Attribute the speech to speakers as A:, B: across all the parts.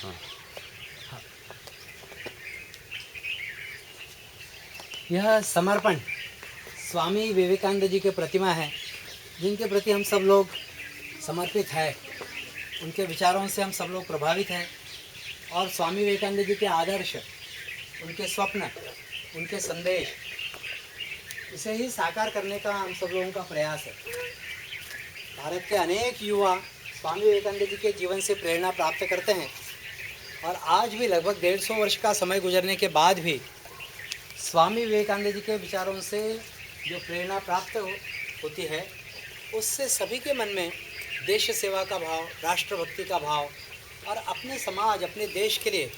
A: हाँ।
B: यह समर्पण स्वामी विवेकानंद जी के प्रतिमा है, जिनके प्रति हम सब लोग समर्पित हैं। उनके विचारों से हम सब लोग प्रभावित हैं और स्वामी विवेकानंद जी के आदर्श, उनके स्वप्न, उनके संदेश, इसे ही साकार करने का हम सब लोगों का प्रयास है। भारत के अनेक युवा स्वामी विवेकानंद जी के जीवन से प्रेरणा प्राप्त करते हैं और आज भी लगभग 150 वर्ष का समय गुजरने के बाद भी स्वामी विवेकानंद जी के विचारों से जो प्रेरणा प्राप्त होती है, उससे सभी के मन में देश सेवा का भाव, राष्ट्रभक्ति का भाव और अपने समाज, अपने देश के लिए,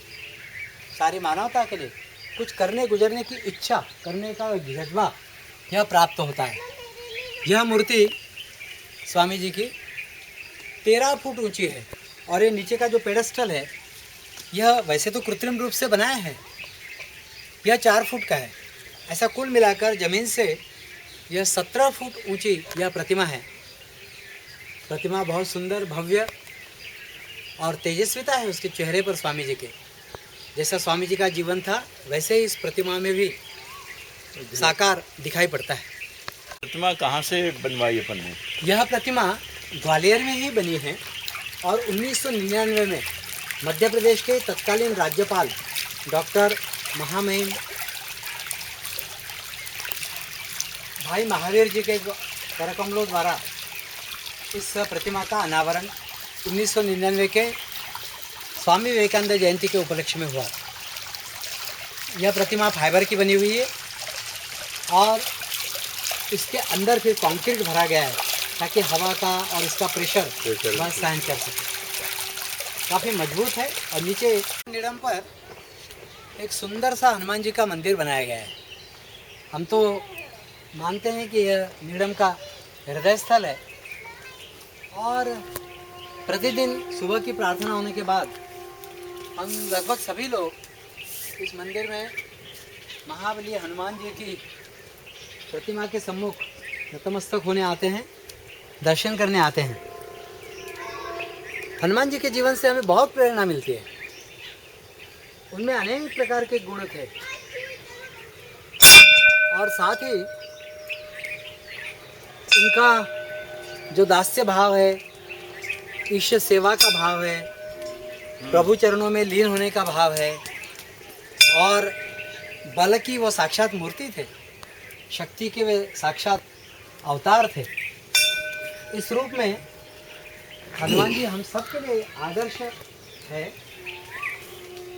B: सारी मानवता के लिए कुछ करने गुजरने की इच्छा करने का जज्बा यह प्राप्त होता है। यह मूर्ति स्वामी जी की 13 फुट ऊंची है और ये नीचे का जो पेडस्टल है, यह वैसे तो कृत्रिम रूप से बनाया है, यह 4 फुट का है। ऐसा कुल मिलाकर ज़मीन से यह 17 फुट ऊंची यह प्रतिमा है। प्रतिमा बहुत सुंदर, भव्य और तेजस्विता है उसके चेहरे पर स्वामी जी के। जैसा स्वामी जी का जीवन था वैसे ही इस प्रतिमा में भी साकार दिखाई पड़ता है।
A: प्रतिमा कहाँ से बनवाई अपन ने?
B: यह प्रतिमा ग्वालियर में ही बनी है और 1999 में मध्य प्रदेश के तत्कालीन राज्यपाल डॉक्टर महामहिम भाई महावीर जी के करकमलों द्वारा इस प्रतिमा का अनावरण 1999 के स्वामी विवेकानंद जयंती के उपलक्ष्य में हुआ। यह प्रतिमा फाइबर की बनी हुई है और इसके अंदर फिर कंक्रीट भरा गया है ताकि हवा का और इसका प्रेशर वह सहन कर सके। काफ़ी मजबूत है और नीचे निडम पर एक सुंदर सा हनुमान जी का मंदिर बनाया गया है। हम तो मानते हैं कि यह निडम का हृदय स्थल है और प्रतिदिन सुबह की प्रार्थना होने के बाद हम लगभग सभी लोग इस मंदिर में महाबली हनुमान जी की प्रतिमा के सम्मुख नतमस्तक होने आते हैं, दर्शन करने आते हैं। हनुमान जी के जीवन से हमें बहुत प्रेरणा मिलती है। उनमें अनेक प्रकार के गुण थे और साथ ही उनका जो दास्य भाव है, ईश्वर सेवा का भाव है, प्रभु चरणों में लीन होने का भाव है और बल की वो साक्षात मूर्ति थे, शक्ति के वे साक्षात अवतार थे। इस रूप में हनुमान जी हम सब के लिए आदर्श है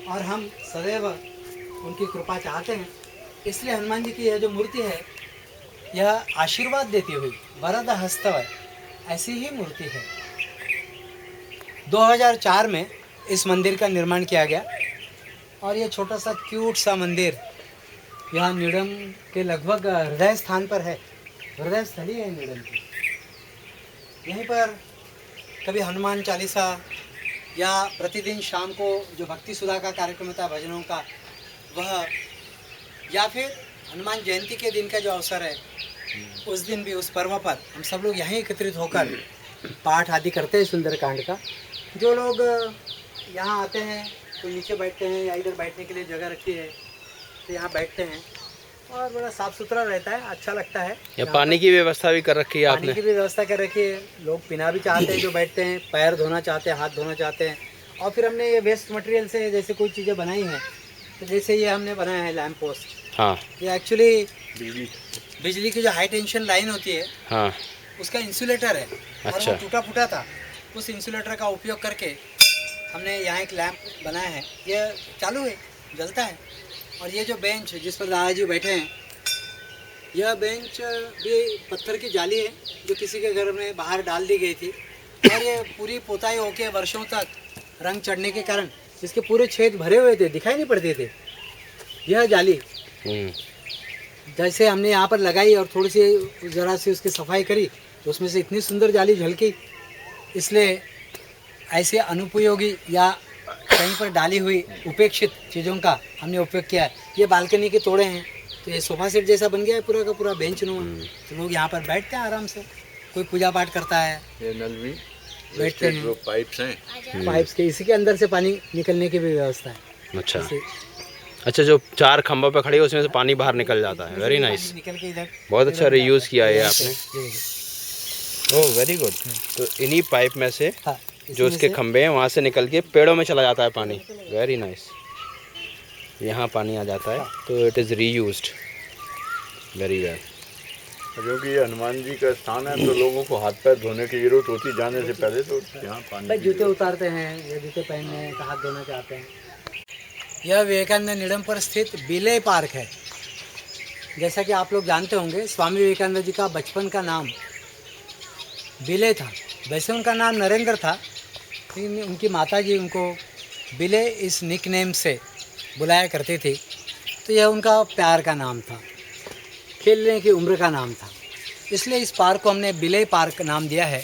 B: और हम सदैव उनकी कृपा चाहते हैं। इसलिए हनुमान जी की यह जो मूर्ति है, यह आशीर्वाद देती हुई वरद हस्तव ऐसी ही मूर्ति है। 2004 में इस मंदिर का निर्माण किया गया और ये छोटा सा क्यूट सा मंदिर यहाँ निडम के लगभग हृदय स्थान पर है। हृदय स्थली है निडम की। यहीं पर कभी हनुमान चालीसा या प्रतिदिन शाम को जो भक्ति सुधा का कार्यक्रम होता है भजनों का, वह, या फिर हनुमान जयंती के दिन का जो अवसर है, उस दिन भी, उस पर्व पर हम सब लोग यहीं एकत्रित होकर पाठ आदि करते हैं सुंदरकांड का। जो लोग यहाँ आते हैं तो नीचे बैठते हैं या इधर बैठने के लिए जगह रखी है तो यहाँ बैठते हैं और बड़ा साफ़ सुथरा रहता है, अच्छा लगता है।
C: या पानी की व्यवस्था भी कर रखी है आपने?
B: पानी की भी व्यवस्था कर रखी है। लोग पीना भी चाहते हैं जो बैठते हैं, पैर धोना चाहते हैं, हाथ धोना चाहते हैं। और फिर हमने ये वेस्ट मटेरियल से जैसे कोई चीज़ें बनाई हैं, तो जैसे ये हमने बनाया है लैम्प पोस्ट।
C: हाँ,
B: ये एक्चुअली बिजली की जो हाई टेंशन लाइन होती है,
C: हाँ,
B: उसका इंसुलेटर है। और
C: अच्छा।
B: वो टूटा फूटा था, उस इंसुलेटर का उपयोग करके हमने यहाँ एक लैंप बनाया है। ये चालू है, जलता है। और ये जो बेंच जिस पर दादाजी बैठे हैं, यह बेंच भी पत्थर की जाली है जो किसी के घर में बाहर डाल दी गई थी और ये पूरी पोताई होके वर्षों तक रंग चढ़ने के कारण इसके पूरे छेद भरे हुए थे, दिखाई नहीं पड़ते थे। यह जाली जैसे हमने यहाँ पर लगाई और थोड़ी सी ज़रा सी उसकी सफाई करी तो उसमें से इतनी सुंदर जाली झलकी। इसलिए ऐसे अनुपयोगी या कहीं पर डाली हुई उपेक्षित चीज़ों का हमने उपयोग किया है। ये बालकनी के तोड़े हैं तो ये सोफा सेट जैसा बन गया है, पूरा का पूरा बेंच नुमा। तो लोग यहाँ पर बैठते हैं आराम से, कोई पूजा पाठ करता है।
A: ये नल भी
B: बैठते हैं।
A: जो पाइप्स हैं
B: पाइप्स के इसी के अंदर से पानी निकलने की भी व्यवस्था है।
C: अच्छा
B: इसे
C: अच्छा, जो 4 खंभों पे खड़ी है उसमें से पानी बाहर निकल जाता है। वेरी नाइस,
B: निकल के इधर
C: बहुत अच्छा रीयूज़ किया है आपने।
B: ये देखिए।
C: Oh very good. तो इन्हीं पाइप में से
B: हाँ,
C: जो
B: इसमें
C: उसके
B: से-
C: खंभे हैं वहाँ से निकल के पेड़ों में चला जाता है पानी। वेरी नाइस, यहाँ पानी आ जाता है तो it is reused. Very well.
A: क्योंकि ये हनुमान जी का स्थान है तो लोगों को हाथ पैर धोने की जरूरत होती जाने से पहले, तो यहाँ पानी
B: भाई
A: की
B: जूते उतारते हैं या जूते पहनने हैं तो हाथ धोना चाहते हैं। यह विवेकानंद निडम पर स्थित बिले पार्क है। जैसा कि आप लोग जानते होंगे, स्वामी विवेकानंद जी का बचपन का नाम बिले था। वैसे उनका नाम नरेंद्र था, लेकिन उनकी माता जी उनको बिले इस निक नेम से बुलाया करती थी, तो यह उनका प्यार का नाम था, खेलने की उम्र का नाम था। इसलिए इस पार्क को हमने बिले पार्क नाम दिया है।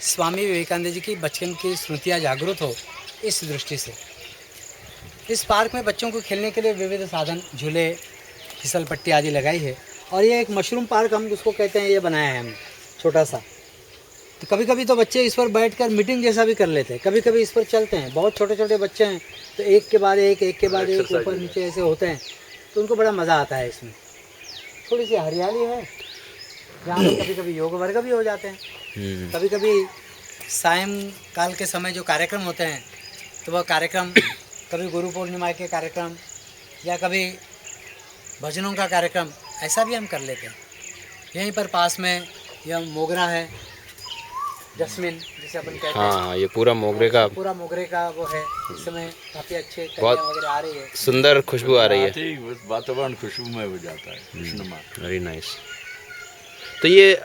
B: स्वामी विवेकानंद जी की बचपन की स्मृतियाँ जागृत हो इस दृष्टि से। इस पार्क में बच्चों को खेलने के लिए विविध साधन, झूले, फिसल पट्टी आदि लगाई है। और ये एक मशरूम पार्क हम उसको कहते हैं, ये बनाया है हमने छोटा सा। तो कभी कभी तो बच्चे इस पर बैठकर मीटिंग जैसा भी कर लेते हैं, कभी कभी इस पर चलते हैं। बहुत छोटे छोटे बच्चे हैं तो एक के बाद एक ऊपर नीचे ऐसे होते हैं, तो उनको बड़ा मज़ा आता है इसमें। थोड़ी सी हरियाली है, जहाँ पर कभी कभी योग वर्ग भी हो जाते हैं। कभी कभी सायंकाल के समय जो कार्यक्रम होते हैं, तो वह कार्यक्रम कभी गुरु पूर्णिमा के कार्यक्रम या कभी भजनों का कार्यक्रम, ऐसा भी हम कर लेते हैं। यहीं पर पास में यह मोगरा है, जस्मिन जिसे अपन कहते हैं।
C: हाँ, ये पूरा मोगरे का,
B: पूरा मोगरे का वो है। इस समय काफ़ी अच्छे
C: बहुत
B: कलियां वगैरह आ रही है।
C: सुंदर खुशबू आ रही है।
A: बात ही वातावरण खुशबूमय हो जाता है, खुशनुमा।
C: Very nice. तो ये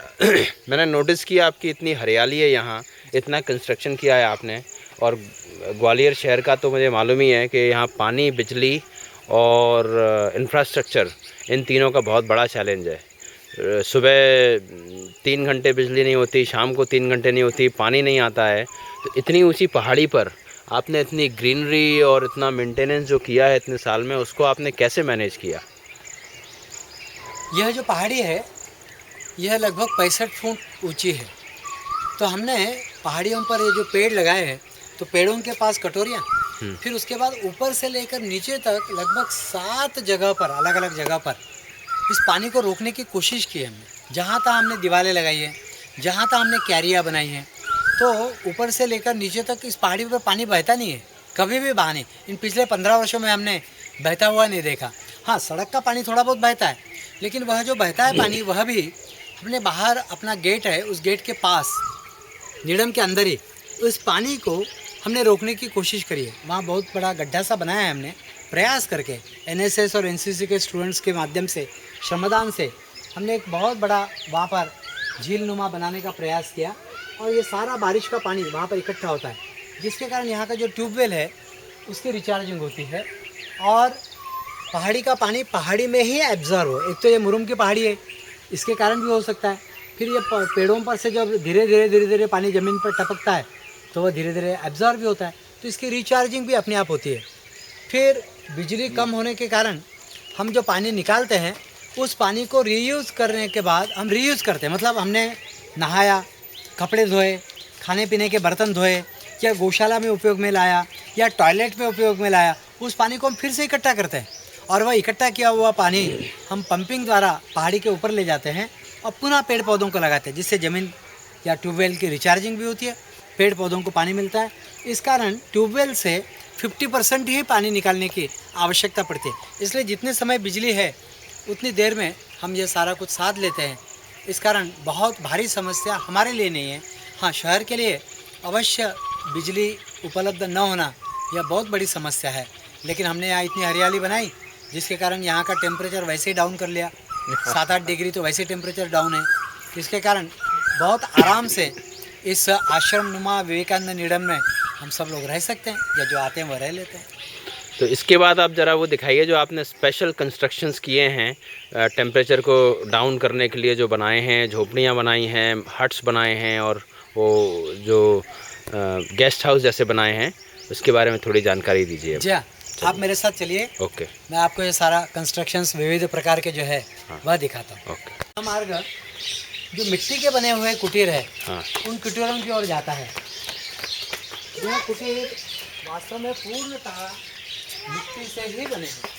C: मैंने नोटिस किया आपकी इतनी हरियाली है यहाँ, इतना कंस्ट्रक्शन किया है आपने। और ग्वालियर शहर का तो मुझे मालूम ही है कि यहाँ पानी, बिजली और इंफ्रास्ट्रक्चर, इन तीनों का बहुत बड़ा चैलेंज है। सुबह 3 घंटे बिजली नहीं होती, शाम को 3 घंटे नहीं होती, पानी नहीं आता है। तो इतनी ऊंची पहाड़ी पर आपने इतनी ग्रीनरी और इतना मेंटेनेंस जो किया है इतने साल में, उसको आपने कैसे मैनेज किया?
B: यह जो पहाड़ी है, यह लगभग 65 फुट ऊंची है। तो हमने पहाड़ियों पर ये जो पेड़ लगाए हैं, तो पेड़ों के पास कटोरियाँ, फिर उसके बाद ऊपर से लेकर नीचे तक लगभग 7 जगह पर, अलग अलग जगह पर इस पानी को रोकने की कोशिश की है हमने। जहाँ तक हमने दीवारें लगाई हैं, जहाँ तक हमने क्यारियाँ बनाई हैं, तो ऊपर से लेकर नीचे तक इस पहाड़ी पर पानी बहता नहीं है, कभी भी बहा नहीं। इन पिछले 15 वर्षों में हमने बहता हुआ नहीं देखा। हाँ, सड़क का पानी थोड़ा बहुत बहता है, लेकिन वह जो बहता है पानी, वह भी अपने बाहर अपना गेट है, उस गेट के पास निडम के अंदर ही उस पानी को हमने रोकने की कोशिश करी है। वहाँ बहुत बड़ा गड्ढा सा बनाया है हमने, प्रयास करके एनएसएस और एनसीसी के स्टूडेंट्स के माध्यम से, श्रमदान से हमने एक बहुत बड़ा वहाँ पर झील नुमा बनाने का प्रयास किया। और ये सारा बारिश का पानी वहाँ पर इकट्ठा होता है, जिसके कारण यहाँ का जो ट्यूबवेल है उसकी रिचार्जिंग होती है और पहाड़ी का पानी पहाड़ी में ही एब्जॉर्व हो। एक तो ये मुरुम की पहाड़ी है, इसके कारण भी हो सकता है। फिर ये पेड़ों पर से जब धीरे धीरे पानी ज़मीन पर टपकता है, तो वह धीरे धीरे एब्जॉर्व भी होता है, तो इसकी रिचार्जिंग भी अपने आप होती है। फिर बिजली कम होने के कारण हम जो पानी निकालते हैं, उस पानी को रीयूज़ करने के बाद हम रीयूज़ करते हैं, मतलब हमने नहाया, कपड़े धोए, खाने पीने के बर्तन धोए, या गौशाला में उपयोग में लाया या टॉयलेट में उपयोग में लाया, उस पानी को हम फिर से इकट्ठा करते हैं। और वह इकट्ठा किया हुआ पानी हम पंपिंग द्वारा पहाड़ी के ऊपर ले जाते हैं और पुनः पेड़ पौधों को लगाते हैं, जिससे ज़मीन या ट्यूबवेल की रिचार्जिंग भी होती है, पेड़ पौधों को पानी मिलता है। इस कारण ट्यूबवेल से 50% ही पानी निकालने की आवश्यकता पड़ती है। इसलिए जितने समय बिजली है उतनी देर में हम ये सारा कुछ साध लेते हैं। इस कारण बहुत भारी समस्या हमारे लिए नहीं है। हाँ, शहर के लिए अवश्य बिजली उपलब्ध न होना यह बहुत बड़ी समस्या है, लेकिन हमने यहाँ इतनी हरियाली बनाई जिसके कारण यहाँ का टेम्परेचर वैसे ही डाउन कर लिया। 7-8 डिग्री तो वैसे टेम्परेचर डाउन है, इसके कारण बहुत आराम से इस आश्रम नुमा विवेकानंद निडम में हम सब लोग रह सकते हैं, या जो आते हैं वो रह लेते हैं।
C: तो इसके बाद आप ज़रा वो दिखाइए जो आपने स्पेशल कंस्ट्रक्शंस किए हैं टेम्परेचर को डाउन करने के लिए, जो बनाए हैं, झोपड़ियाँ बनाई हैं, हट्स बनाए हैं और वो जो गेस्ट हाउस जैसे बनाए हैं, उसके बारे में थोड़ी जानकारी दीजिए।
B: जी हाँ, आप मेरे साथ चलिए।
C: ओके,
B: मैं आपको ये सारा कंस्ट्रक्शंस विविध प्रकार के जो है वह दिखाता हूँ।
C: ओके।
B: मार्ग जो मिट्टी के बने हुए कुटीर है,
C: हाँ,
B: उन कुटीरों की ओर जाता है। यह कुटीर वास्तव में पूर्णतः मिट्टी से ही बने हैं।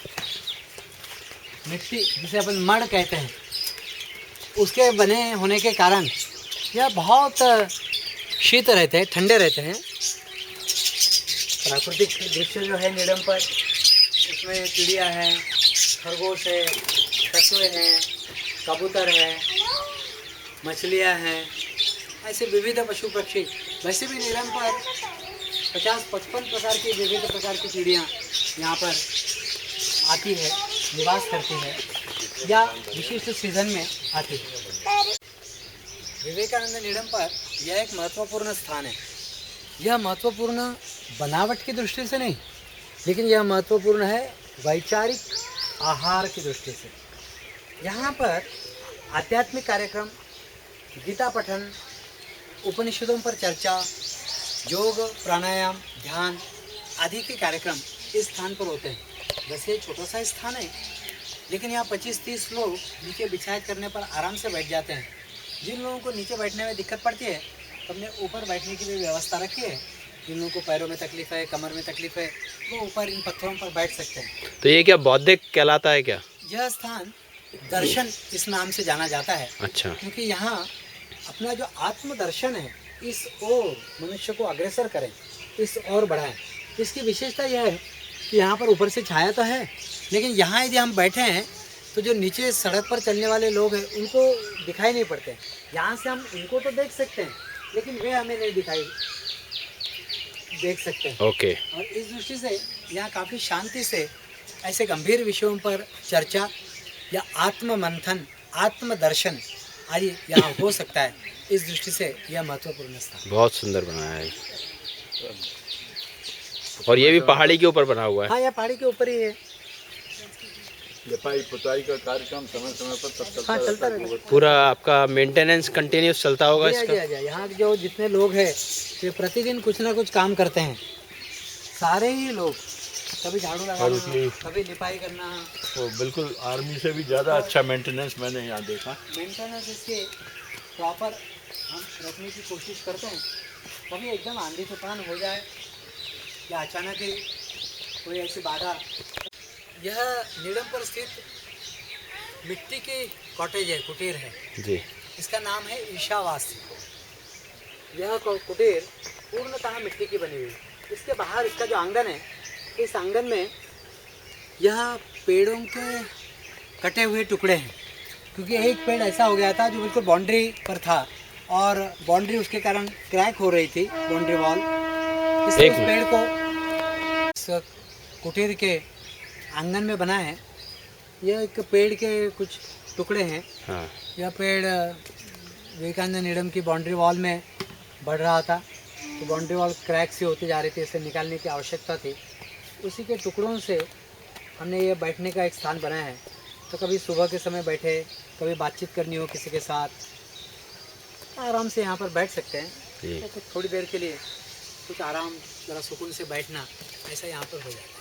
B: मिट्टी जिसे अपन मड़ कहते हैं, उसके बने होने के कारण यह बहुत शीत रहते हैं, ठंडे रहते हैं। प्राकृतिक दृश्य जो है नीडम पर, उसमें चिड़िया है, खरगोश है, कछुए हैं, कबूतर है, मछलियाँ हैं, ऐसे विविध पशु पक्षी। वैसे भी नीलम पर 50-55 प्रकार की विविध प्रकार की चिड़ियाँ यहाँ पर आती है, निवास करती है या विशिष्ट सीजन में आती है। विवेकानंद नीलम पर यह एक महत्वपूर्ण स्थान है। यह महत्वपूर्ण बनावट की दृष्टि से नहीं, लेकिन यह महत्वपूर्ण है वैचारिक आहार की दृष्टि से। यहाँ पर आध्यात्मिक कार्यक्रम, गीता पठन, उपनिषदों पर चर्चा, योग, प्राणायाम, ध्यान आदि के कार्यक्रम इस स्थान पर होते हैं। वैसे ये छोटा सा स्थान है, लेकिन यहाँ 25-30 लोग नीचे बिछाई करने पर आराम से बैठ जाते हैं। जिन लोगों को नीचे बैठने में दिक्कत पड़ती है, तो हमने ऊपर बैठने की भी व्यवस्था रखी है। जिन लोगों को पैरों में तकलीफ है, कमर में तकलीफ है, वो ऊपर इन पत्थरों पर बैठ सकते हैं।
C: तो ये क्या बौद्धिक कहलाता है क्या?
B: यह स्थान दर्शन इस नाम से जाना जाता है।
C: अच्छा।
B: क्योंकि यहाँ अपना जो आत्मदर्शन है, इस ओर मनुष्य को अग्रसर करें, इस ओर बढ़ाएं। इसकी विशेषता यह है कि यहाँ पर ऊपर से छाया तो है, लेकिन यहाँ यदि हम बैठे हैं तो जो नीचे सड़क पर चलने वाले लोग हैं उनको दिखाई नहीं पड़ते। यहाँ से हम इनको तो देख सकते हैं, लेकिन वे हमें नहीं दिखाई देख सकते हैं।
C: ओके।
B: और इस दृष्टि से यहाँ काफ़ी शांति से ऐसे गंभीर विषयों पर चर्चा या आत्म मंथन, आत्मदर्शन आदि यहाँ हो सकता है। इस दृष्टि से यह महत्वपूर्ण स्थान।
C: बहुत सुंदर बनाया है। और ये भी पहाड़ी के ऊपर बना हुआ है।
B: हाँ, यह पहाड़ी के ऊपर ही है।
A: लिपाई पुताई का कार्यक्रम समय समय पर तब
B: हाँ, चलता रहता है।
C: पूरा आपका मेंटेनेंस कंटिन्यूस चलता होगा
B: जी,
C: इसका?
B: जी, जी। यहाँ जो जितने लोग हैं वे प्रतिदिन कुछ ना कुछ काम करते हैं। सारे ही लोग, कभी झाड़ू लगाना, कभी लिपाई करना।
A: तो बिल्कुल आर्मी से भी ज़्यादा अच्छा मेंटेनेंस मैंने यहाँ देखा।
B: मेंटेनेंस इसके प्रॉपर हम रखने की कोशिश करते हैं। कभी एकदम आंधी तूफान हो जाए या अचानक ही कोई ऐसी बाधा। यह नीलम पर स्थित मिट्टी की कॉटेज है, कुटीर है
C: जी।
B: इसका नाम है ईशावासी। यह कुटीर पूर्णतः मिट्टी की बनी हुई है। इसके बाहर इसका जो आंगन है, इस आंगन में यह पेड़ों के कटे हुए टुकड़े हैं। क्योंकि एक पेड़ ऐसा हो गया था जो बिल्कुल बाउंड्री पर था और बाउंड्री उसके कारण क्रैक हो रही थी, बाउंड्री वॉल। इसलिए इस पेड़ को इस कुटीर के आंगन में बना है। यह एक पेड़ के कुछ टुकड़े हैं।
C: हाँ।
B: यह पेड़ विवेकानंद नीडम की बाउंड्री वॉल में बढ़ रहा था, तो बाउंड्री वॉल क्रैक सी होती जा रही थी, इसे निकालने की आवश्यकता थी। उसी के टुकड़ों से हमने ये बैठने का एक स्थान बनाया है। तो कभी सुबह के समय बैठे, कभी बातचीत करनी हो किसी के साथ, आराम से यहाँ पर बैठ सकते हैं। तो थोड़ी देर के लिए कुछ आराम, ज़रा सुकून से बैठना, ऐसा यहाँ पर हो जाए।